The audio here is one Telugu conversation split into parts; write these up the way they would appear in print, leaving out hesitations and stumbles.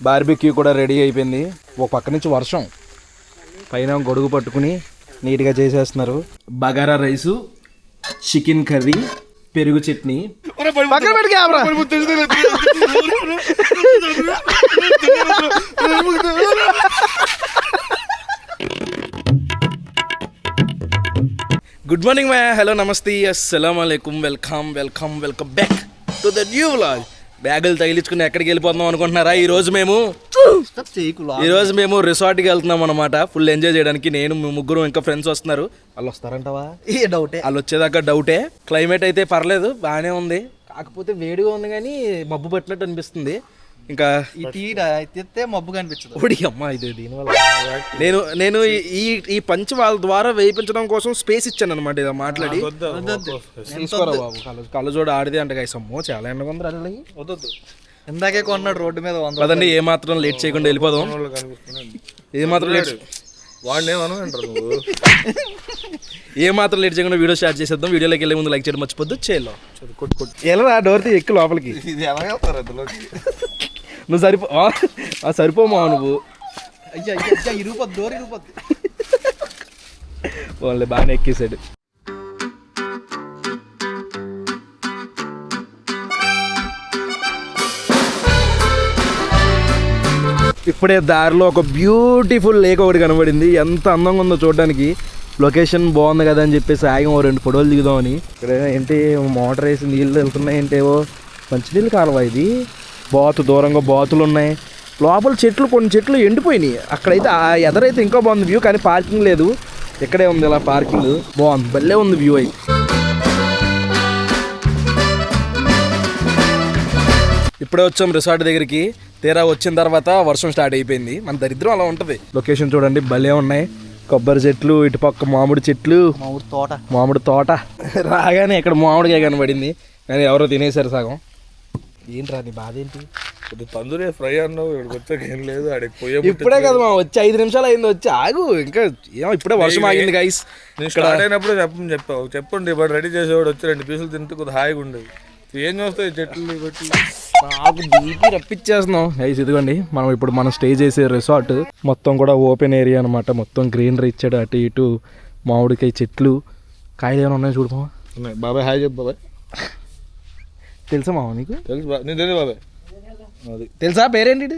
బార్బిక్యూ కూడా రెడీ అయిపోయింది. ఒక పక్క నుంచి వర్షం, పైన గొడుగు పట్టుకుని నీట్గా చేసేస్తున్నారు. బగారా రైసు, చికెన్ కర్రీ, పెరుగు చట్నీ. గుడ్ మార్నింగ్ మ్యా, హలో, నమస్తే, అస్సలం అయికుం, welcome back to the new vlog. బ్యాగులు తగిలించుకుని ఎక్కడికి వెళ్ళిపోతున్నాం అనుకుంటున్నారా? ఈరోజు మేము రిసార్ట్కి వెళ్తున్నాం అనమాట, ఫుల్ ఎంజాయ్ చేయడానికి. నేను ముగ్గురు ఇంకా ఫ్రెండ్స్ వస్తున్నారు. వాళ్ళు వస్తారంటవా? డౌటే, వాళ్ళు వచ్చేదాకా డౌటే. క్లైమేట్ అయితే పర్లేదు, బాగానే ఉంది, కాకపోతే వేడిగా ఉంది కానీ మబ్బు పట్టినట్టు అనిపిస్తుంది. ఇంకా మబ్బు కనిపించదు. అమ్మా, ఇది దీనివల్ల నేను ఈ పంచ్ వాళ్ళ ద్వారా వేయించడం కోసం స్పేస్ ఇచ్చాను అనమాట. ఇదో మాట్లాడి కళ్ళజోడు ఆడితే అంటే అమ్మో చాలా ఎండగా ఉంది. వద్దొద్దు, ఇందాకే కొన్నాడు రోడ్డు మీద. అదండి, ఏ మాత్రం లేట్ చేయకుండా వెళ్ళిపోదాం. ఏ మాత్రం లేట్ చేయకుండా వీడియో స్టార్ట్ చేసేద్దాం. వీడియోలోకి వెళ్ళే ముందు లైక్ చేయడం మర్చిపోద్దు. చేయలో ఎలా డోర్ తీ, ఎక్కువ లోపలికి. నువ్వు సరిపోమా నువ్వు. వాళ్ళే బాగానే ఎక్కేసాడు. ఇప్పుడే దారిలో ఒక బ్యూటిఫుల్ లేక్ ఒకటి కనబడింది. ఎంత అందంగా ఉందో చూడడానికి. లొకేషన్ బాగుంది కదా అని చెప్పేసి ఆగం 2 ఫోటోలు దిగుదామని. ఇక్కడ ఏంటి మోటార్ వేసి నీళ్ళు వెళ్తున్నాయి, ఏంటేవో మంచినీళ్ళు కాలువ ఇది. దూరంగా బాతులు ఉన్నాయి. లోపల చెట్లు, కొన్ని చెట్లు ఎండిపోయినాయి. అక్కడైతే ఎదరైతే ఇంకా బాగుంది వ్యూ, కానీ పార్కింగ్ లేదు. ఇక్కడే ఉంది ఇలా పార్కింగ్, బాగుంది, భలే ఉంది వ్యూ అయితే. ఇప్పుడే వచ్చాం రిసార్ట్ దగ్గరికి. తీరా వచ్చిన తర్వాత వర్షం స్టార్ట్ అయిపోయింది. మన దరిద్రం అలా ఉంటుంది. లొకేషన్ చూడండి, భలే ఉన్నాయి. కొబ్బరి చెట్లు, ఇటుపక్క మామిడి చెట్లు, మామిడి తోట. రాగానే ఇక్కడ మామిడికాయ కనబడింది, కానీ ఎవరో తినేసారు సగం. ఏంట్రా నీ బాధ ఏంటి? తందూరి ఫ్రై అన్నావు, వచ్చాక ఏం లేదు. ఇప్పుడే కదా మా వచ్చి 5 నిమిషాలు అయింది. వచ్చి ఆగు, ఇంకా ఏమో ఇప్పుడే వర్షం ఆగింది గైస్. నేను స్టార్ట్ అయినప్పుడే చెప్పండి ఇప్పుడు రెడీ చేసేవాడు వచ్చి 2 పీసులు తింటే కొద్దిగా హాయిగా ఉండేది. ఏం చూస్తాయి చెట్లు పెట్టి నాకు బీపీ రప్పించేస్తున్నాం గైస్. ఇదిగోండి, మనం స్టే చేసే రిసార్ట్ మొత్తం కూడా ఓపెన్ ఏరియా అనమాట. మొత్తం గ్రీనరీ ఇచ్చాడు, అటు ఇటు మామిడికాయ చెట్లు, కాయలు ఏమైనా ఉన్నాయి చూడమా. బాబాయ్ హాయ్ చెప్పు. బాబాయ్ తెలుసా మామ నీకు? తెలుసు, నేను తెలియదు బాబాయ్. అది తెలుసా? పేరేంటి?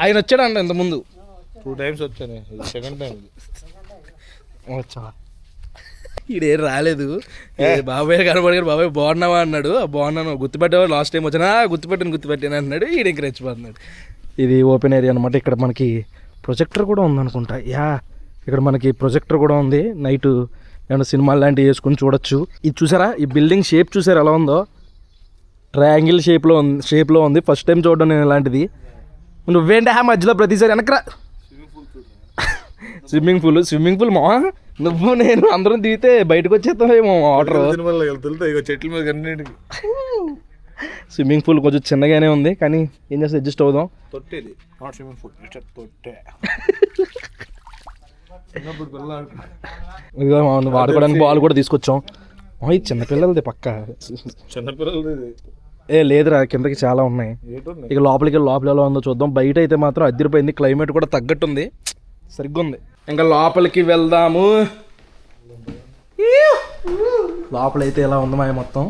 ఆయన వచ్చాడంట ఇంతకుముందు 2 times వచ్చాను, సెకండ్ టైం వచ్చా. ఈడేం రాలేదు. బాబాయ్ కనబడి బాబాయ్ బాగున్నావా అన్నాడు. బాగున్నాను, గుర్తుపెట్టావా? లాస్ట్ టైం వచ్చినా గుర్తుపెట్టాను అన్నాడు. ఈడ ఇంక రెచ్చిపోతున్నాడు. ఇది ఓపెన్ ఏరియా అనమాట. ఇక్కడ మనకి ప్రొజెక్టర్ కూడా ఉందనుకుంటా. ఇక్కడ మనకి ప్రొజెక్టర్ కూడా ఉంది. నైట్ ఏమైనా సినిమాలు లాంటివి వేసుకుని చూడొచ్చు. ఇది చూసారా, ఈ బిల్డింగ్ షేప్ చూసారా ఎలా ఉందో? ట్రయాంగిల్ షేప్లో ఉంది. ఫస్ట్ టైం చూడడం నేను ఇలాంటిది. నువ్వేంటి మధ్యలో ప్రతిసారి వెనకరా. స్విమ్మింగ్ పూల్ మా నువ్వు నేను అందరం దిగితే బయటకు వచ్చేస్తామేమో వాటర్. చెట్ల మీద స్విమ్మింగ్ పూల్ కొంచెం చిన్నగానే ఉంది, కానీ ఏం చేస్తే అడ్జస్ట్ అవుదాం. వాడుకోవడానికి బాల్ కూడా తీసుకొచ్చాం. ఇది చిన్నపిల్లలది పక్క. చిన్నపిల్లలది లేదురా, కిందకి చాలా ఉన్నాయి. ఇక లోపల ఎలా ఉందో చూద్దాం. బయట అయితే మాత్రం అదిరిపోయింది. క్లైమేట్ కూడా తగ్గట్టుంది, సరిగ్గా ఉంది. ఇంకా లోపలికి వెళ్దాము. లోపలైతే ఎలా ఉంది మా మొత్తం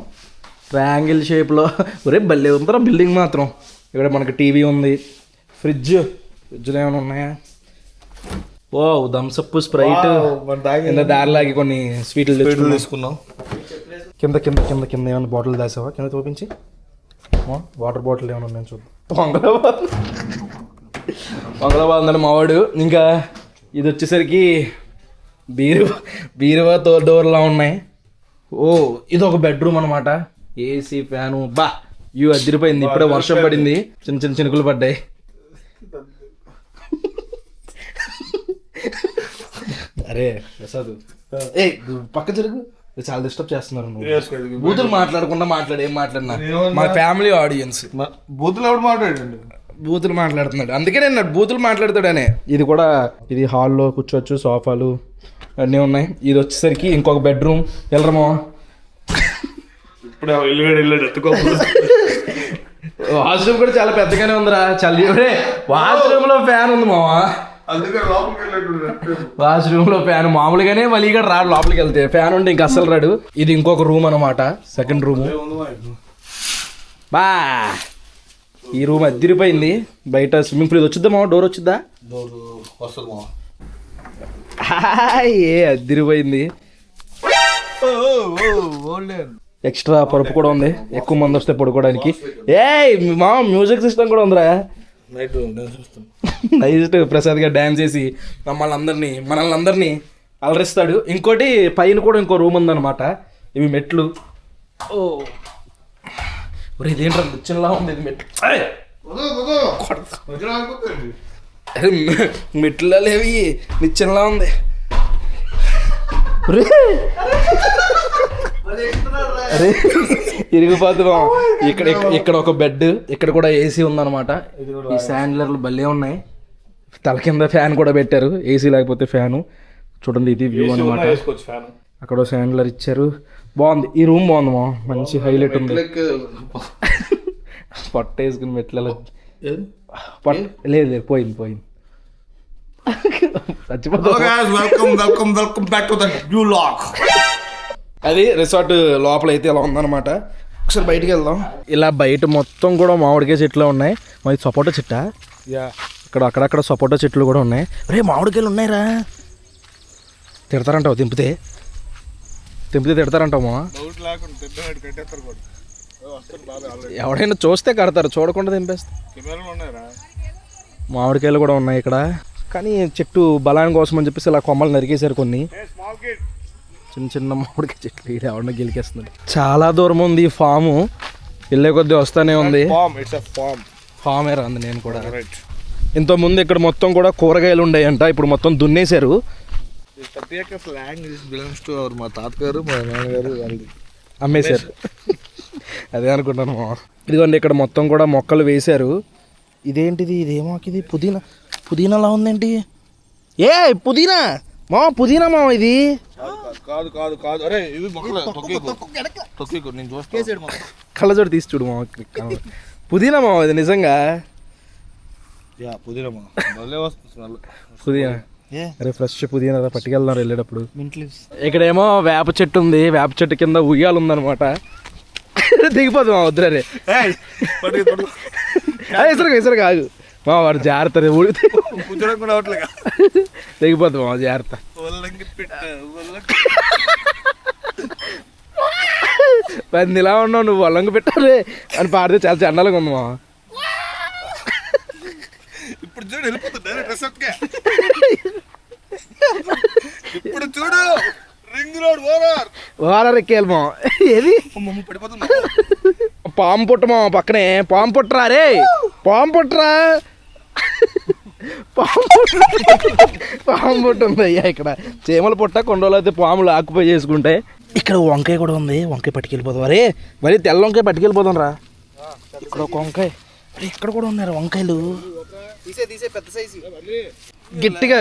ట్రయాంగిల్ షేప్లో. ఒరే భలే ఉందరా బిల్డింగ్ మాత్రం. ఇక్కడ మనకి టీవీ ఉంది, ఫ్రిడ్జ్లో ఏమైనా ఉన్నాయా? ఓ థమ్సప్, స్ప్రైట్, దారిలాగి కొన్ని స్వీట్లు తీసుకున్నాం. కింద ఏమైనా బాటిల్ దాసావా? కింద చూపించి వాటర్ బాటిల్ ఏమైనా ఉన్నాయని చూద్దాం. మంగళబాద్ ఉందండి మావాడు. ఇంకా ఇది వచ్చేసరికి బీరువా డోర్లా ఉన్నాయి. ఓ ఇది ఒక బెడ్రూమ్ అనమాట. ఏసీ, ఫ్యాను, వ్యూ అదిరిపోయింది. ఇప్పుడే వర్షం పడింది, చిన్న చినుకులు పడ్డాయి. అరే ప్రసాద్, పక్క జరుగు, చాలా డిస్టర్బ్ చేస్తున్నారు. బూతులు మాట్లాడకుండా ఏం మాట్లాడినా మా ఫ్యామిలీ ఆడియన్స్. బూతులు మాట్లాడుతున్నాడు, అందుకే నేను బూతులు మాట్లాడతాడనే. ఇది హాల్లో కూర్చోవచ్చు, సోఫాలు అన్నీ ఉన్నాయి. ఇది వచ్చేసరికి ఇంకొక బెడ్రూమ్. వెళ్ళరమా? వాష్రూమ్ కూడా చాలా పెద్దగానే ఉందిరా చల్లి వాష్రూమ్ లో ఫ్యాన్ ఉంది మావా వాష్రూమ్ లో ఫ్యాన్ మామూలుగానే మళ్ళీ ఇక్కడ రాడు లోపలికి వెళ్తే ఫ్యాన్ ఉంటే ఇంకా అస్సలు రాడు ఇది ఇంకొక రూమ్ అనమాట సెకండ్ రూమ్ బా ఈ రూమ్ అద్దరిపోయింది బయట స్విమ్మింగ్ పూల్ వచ్చిద్దా మామ డోర్ వచ్చిద్దా ఏ అద్దరిపోయింది ఎక్స్ట్రా పరుపు కూడా ఉంది ఎక్కువ మంది వస్తే పడుకోవడానికి ఏ మా మ్యూజిక్ సిస్టమ్ కూడా ఉందిరా నైట్ ప్రసాద్ గారు డ్యాన్స్ చేసి మనల్ని అందరినీ అలరిస్తాడు ఇంకోటి పైన కూడా ఇంకో రూమ్ ఉందన్నమాట ఇవి మెట్లు ఓ ఇదేంట్రా నిచ్చెనలా ఉంది ఇది మెట్లు మెట్ల లేవి నిచ్చెనలా ఉంది అరే ఇరిగిపోతున్నాం ఇక్కడ ఒక బెడ్ ఇక్కడ కూడా ఏసీ ఉందన్నమాట ఈ శాండ్లర్లు భలే ఉన్నాయి తల కింద ఫ్యాన్ కూడా పెట్టారు ఏసీ లేకపోతే ఫ్యాను చూడండి ఇది వ్యూ అనమాట అక్కడ శాండ్లర్ ఇచ్చారు బాగుంది ఈ రూమ్ బాగుంది మా మంచి హైలైట్ ఉంది పొట్ట వేసుకుని మెట్లలో లేదు పోయింది అది రిసార్ట్ లోపల అయితే ఇలా ఉందన్నమాట ఒకసారి బయటికి వెళ్దాం ఇలా బయట మొత్తం కూడా మామిడికాయ చెట్లు ఉన్నాయి మరి సపోటా చెట్టా ఇక్కడ అక్కడక్కడ సపోటా చెట్లు కూడా ఉన్నాయి రే మామిడికాయలు ఉన్నాయిరా తిడతారంటావు తింపితే తిడతారంటావు మా ఎవడైనా చూస్తే కడతారు చూడకుండా తింపేస్తారు మామిడికాయలు కూడా ఉన్నాయి ఇక్కడ కానీ చెట్టు బలాన్ని కోసం అని చెప్పేసి ఇలా కొమ్మలు నరికేశారు కొన్ని చిన్న మామిడికాయ చెట్లు ఇది ఎవరినో గెలికేస్తుంది చాలా దూరం ఉంది ఈ ఫాము వెళ్ళే కొద్దీ వస్తానే ఉంది ఫామే రాంది నేను కూడా ఇంతకుముందు ఇక్కడ మొత్తం కూడా కూరగాయలు ఉండేయంట ఇప్పుడు మొత్తం దున్నేశారు మా తాతగారు మా నాన్నగారు అమ్మేశారు అదే అనుకుంటాను ఇదిగోండి ఇక్కడ మొత్తం కూడా మొక్కలు వేశారు ఇదేంటిది ఇదేమో ఇది పుదీనాలా ఉందేంటి ఏ పుదీనా మా ఇది కాదు అరే ఇది తొక్కేకు నేను చూస్తాను కళ్ళజోడు తీసి చూడు మా పుదీనా ఇది నిజంగా పుదీనా అరే ఫ్రెష్ పుదీనా పట్టుకెళ్తున్నారు వెళ్ళేటప్పుడు ఇక్కడేమో వేప చెట్టు ఉంది వేప చెట్టు కింద ఉయ్యాలు ఉందన్నమాట దిగిపోదు మా వద్దురే ఇసరు కాదు మా వాడు జాగ్రత్త దిగిపోద్దు మా జాగ్రత్త పందిలా ఉన్నావు నువ్వు వల్లంగి పెట్టాలి అని పాడితే చాలా చండాలంగా ఉంది మా ఇప్పుడు చూడు ఇప్పుడు చూడు రింగ్ రోడ్ ఓవర్ ఎక్కేయాలి మా ఏది పాము పుట్ట మా పక్కనే పాము పుట్టరా రే పాము పుట్టరా పాము పుట్ట ఉంది అయ్యా ఇక్కడ చీమల పుట్ట కొన్ని రోజులు అయితే పాములు ఆక్యుపై చేసుకుంటే ఇక్కడ వంకాయ కూడా ఉంది వంకాయ పట్టుకెళ్ళిపోదాం అరే మరి తెల్ల వంకాయ పట్టుకెళ్ళిపోదాం రా ఇక్కడ ఒక వంకాయ అరే ఇక్కడ కూడా ఉన్నారు వంకాయలు గట్టిగా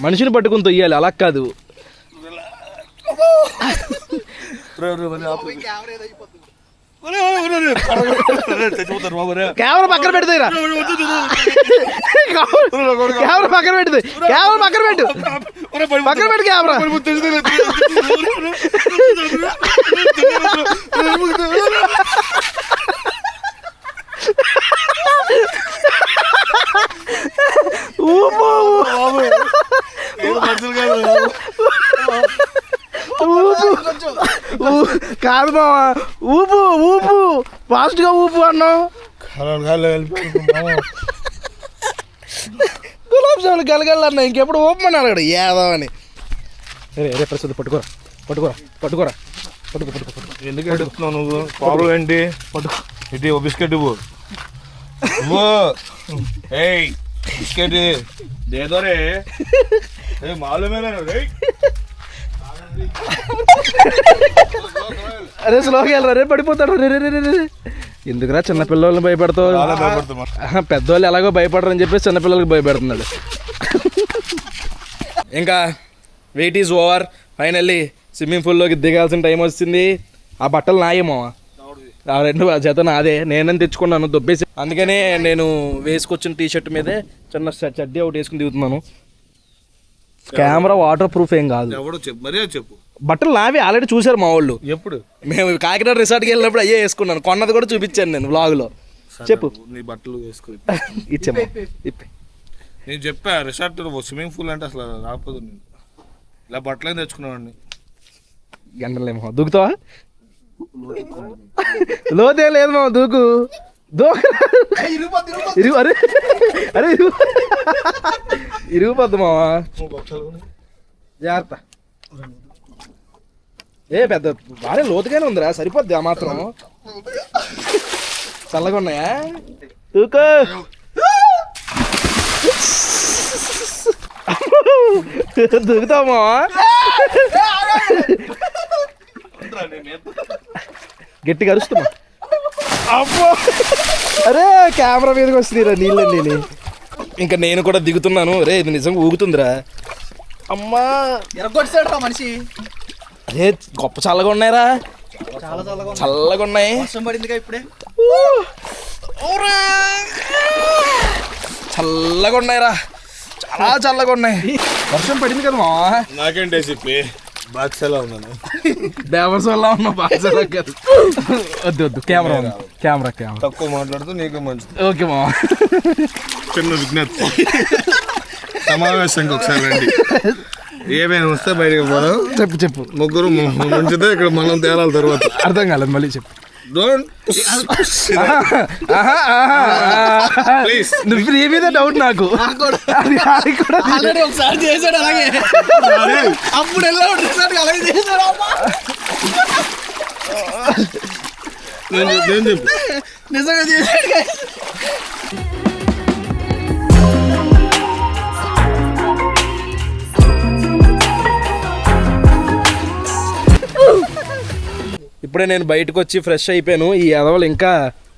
మనిషిని పట్టుకుని తొయ్యాలి అలా కాదు కెమెరా పక్కన పెడతాయిరా కెమెరా పక్కన పెడుతుంది కెమెరా పక్కన పెట్టు పక్కన పెట్టు కెమెరా కాదు మావా ఊపు ఫాస్ట్ గా ఊపు అన్నావు గులాబ్ జాములు గలగలన్నా ఇంకెప్పుడు ఓపెన్ అన్నాడు ఏదో అని రే ప్రసాద్ పట్టుకోరా ఎందుకు అడుగుతున్నావు నువ్వు ప్రాబ్లం ఏంటి పట్టుకో ఇది ఓ బిస్కెట్ ఇవ్వు బిస్కెట్ దేదోరే మాలూమేనా అరే స్లోగా వెళ్ళరా రే పడిపోతాడు రే ఎందుకురా చిన్నపిల్లల్ని భయపడతావు పెద్దవాళ్ళు ఎలాగో భయపడరు అని చెప్పేసి చిన్నపిల్లలకి భయపెడుతున్నాడు ఇంకా wait is over finally swimming పూల్లోకి దిగాల్సిన టైం వచ్చింది ఆ బట్టలు నాయేమో ఆ 2 జత నాదే, నేనని తెచ్చుకున్నాను దొబ్బేసి. అందుకనే నేను వేసుకొచ్చిన టీషర్ట్ మీదే చిన్న చడ్డీ ఒకటి వేసుకుని దిగుతున్నాను. కెమెరా వాటర్ ప్రూఫ్ ఏం కాదు. ఎవడో చెప్పు, మరే చెప్పు. బట్టలు నావి ఆల్రెడీ చూశారు మా వాళ్ళు. ఎప్పుడు? మేము కాకినాడ రిసార్ట్కి వెళ్ళినప్పుడు అయ్యే వేసుకున్నాను. కొన్నది కూడా చూపించాను నేను వ్లాగ్లో. చెప్పు. నీ బట్టలు వేసుకో. ఇచ్చాము. నేను చెప్పా రిసార్ట్ స్విమ్మింగ్ పూల్ అంటే అసలు రాకపోదు. నేను ఇలా బట్టలే తెచ్చుకున్నామండి. గంటలేమో దూకుతావా? లోతే లేదు మా దూకు. అరే అరే ఇరిగిపోద్దు మావా, జాగ్రత్త. ఏ పెద్ద బాగా లోతుగానే ఉందిరా, సరిపోద్ది ఆ మాత్రం. చల్లగా ఉన్నాయా? దూకో. దూకుతావు మావా. గట్టిగా అరుస్తున్నా. అబ్బో అరే కెమెరా మీదకి వస్తుందిరా నీళ్ళని. ఇంకా నేను కూడా దిగుతున్నాను. రే ఇది నిజంగా ఊగుతుందిరా. అమ్మా ఎరగొట్టాడు మనిషి. అరే గొప్ప చల్లగా ఉన్నాయిరా, చాలా చల్లగా ఉన్నాయి. వర్షం పడిందిగా ఇప్పుడే. చల్లగా ఉన్నాయిరా, చాలా చల్లగా ఉన్నాయి. వర్షం పడింది కదా మావా. నాకేంటే చెప్పి బాక్సలా ఉన్నాను. డేవర్స్ వల్ల ఉన్నా బాగా కాదు. వద్దు వద్దు, కెమెరా కెమెరా కెమెరా తక్కువ మాట్లాడుతూ నీకు మంచిది. ఓకే మావా. చిన్న విజ్ఞప్తి, సమావేశంకి ఒకసారి రండి. ఏమైనా వస్తే బయటకు పోదాం. చెప్పు చెప్పు. ముగ్గురు మంచిదే, ఇక్కడ మనం తేలాలి తర్వాత. అర్థం కాలేదు, మళ్ళీ చెప్పు. ప్లీజ్. నువ్వు నీ మీద డౌట్ నాకు. ఆల్రెడీ ఒకసారి చేశాడు అలాగే. అప్పుడు వెళ్ళాడు రిసార్ట్ అలాగే చేశాడు. నేను చెప్పు. నిజంగా చేశాడు. ఇప్పుడే నేను బయటకు వచ్చి ఫ్రెష్ అయిపోయాను. ఈ ఎదవలు ఇంకా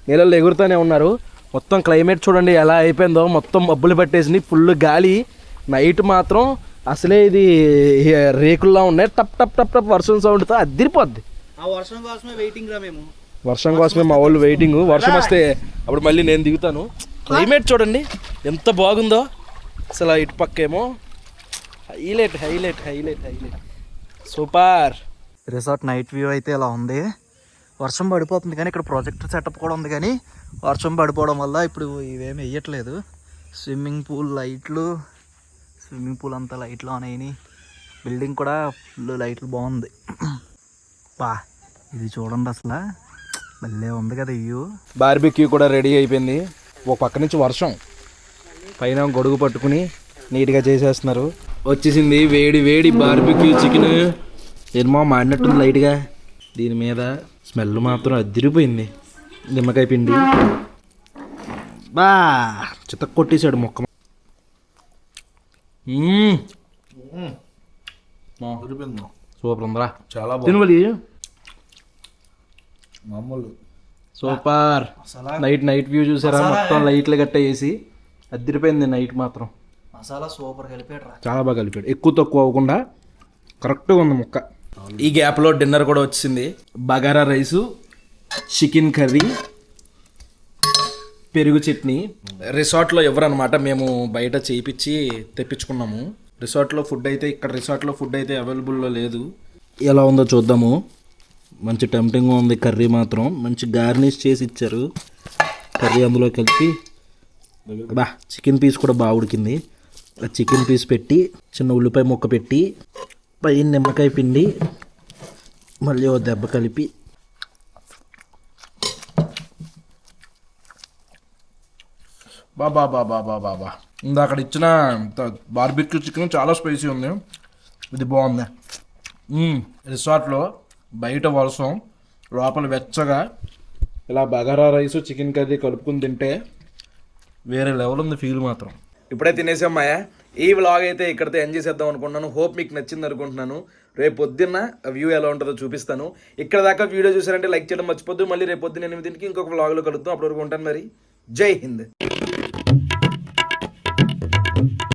నీళ్ళల్లో ఎగురుతూనే ఉన్నారు. మొత్తం క్లైమేట్ చూడండి ఎలా అయిపోయిందో. మొత్తం మబ్బులు పట్టేసి ఫుల్ గాలి. నైట్ మాత్రం అసలే ఇది రేకుల్లా ఉన్నాయి. టప్ టప్ టప్ టప్ వర్షం సౌండ్తో అదిరిపోద్ది. ఆ వర్షం కోసమే వెయిటింగ్ రా మేము. వర్షం కోసమే మా వాళ్ళు వెయిటింగ్. వర్షం వస్తే అప్పుడు మళ్ళీ నేను దిగుతాను. క్లైమేట్ చూడండి ఎంత బాగుందో అసలు. ఇటు పక్కేమో highlight highlight highlight highlight super. Resort night view అయితే ఇలా ఉంది. వర్షం పడిపోతుంది కానీ ఇక్కడ ప్రొజెక్టర్ సెటప్ కూడా ఉంది. కానీ వర్షం పడిపోవడం వల్ల ఇప్పుడు ఇవేమి వేయట్లేదు. స్విమ్మింగ్ పూల్ లైట్లు, స్విమ్మింగ్ పూల్ అంతా లైట్లు ఆన్ అయినాయి. బిల్డింగ్ కూడా ఫుల్ లైట్లు బాగుంది. బా ఇది చూడండి అసలు భలే ఉంది కదా వ్యూ. బార్బిక్యూ కూడా రెడీ అయిపోయింది. ఒక పక్క నుంచి వర్షం, పైన గొడుగు పట్టుకుని నీట్గా చేసేస్తున్నారు. వచ్చేసింది వేడి వేడి బార్బిక్యూ చికెన్. ఏమో మాడినట్టుంది లైట్గా. దీని మీద స్మెల్ మాత్రం అదిరిపోయింది. నిమ్మకాయ పిండి బా చిత్త కొట్టేశాడు మొక్క. సూపర్ ఉందిరా, చాలా తినవలి మామూలు సూపర్. నైట్ వ్యూ చూసారా, మొత్తం లైట్లు గట్ట వేసి అదిరిపోయింది. నైట్ మాత్రం మసాలా సూపర్ కలిపాడు రా. చాలా బాగా కలిపాడు. ఎక్కువ తక్కువ అవ్వకుండా కరెక్ట్గా ఉంది ముక్క. ఈ గ్యాప్లో డిన్నర్ కూడా వచ్చింది. బగారా రైసు, చికెన్ కర్రీ, పెరుగు చట్నీ. రిసార్ట్లో ఎవరనమాట, మేము బయట చేయించి తెప్పించుకున్నాము. రిసార్ట్లో ఫుడ్ అయితే రిసార్ట్లో ఫుడ్ అయితే అవైలబుల్లో లేదు. ఎలా ఉందో చూద్దాము. మంచి టెంప్టింగ్గా ఉంది. కర్రీ మాత్రం మంచి గార్నిష్ చేసి ఇచ్చారు. కర్రీ అందులో కలిపి బా చికెన్ పీస్ కూడా బాగా ఉడికింది. ఆ చికెన్ పీస్ పెట్టి చిన్న ఉల్లిపాయ ముక్క పెట్టి పైన నిమ్మకాయ పిండి మళ్ళీ ఓ దెబ్బ కలిపి బాబా బాబా బాబా బాబా. అక్కడ ఇచ్చిన బార్బిక్యూ చికెన్ చాలా స్పైసీ ఉంది. ఇది బాగుంది. రిసార్ట్లో బయట వర్షం, లోపల వెచ్చగా ఇలా బగారా రైస్ చికెన్ కర్రీ కలుపుకుని తింటే వేరే లెవెల్ ఉంది ఫీల్ మాత్రం. ఇప్పుడే తినేసాం మాయా. ఈ వ్లాగ్ అయితే ఇక్కడితో ఎంజాయ్ చేద్దాం అనుకుంటున్నాను. హోప్ మీకు నచ్చింది అనుకుంటున్నాను. రేపు పొద్దున్న వ్యూ ఎలా ఉంటుందో చూపిస్తాను. ఇక్కడ దాకా వీడియో చూసారంటే లైక్ చేయడం మర్చిపోద్దు. మళ్ళీ రేపు పొద్దున్న 8 ఇంకొక వ్లాగ్లో కలుద్దాం. అప్పటివరకు ఉంటాను మరి. జై హింద్.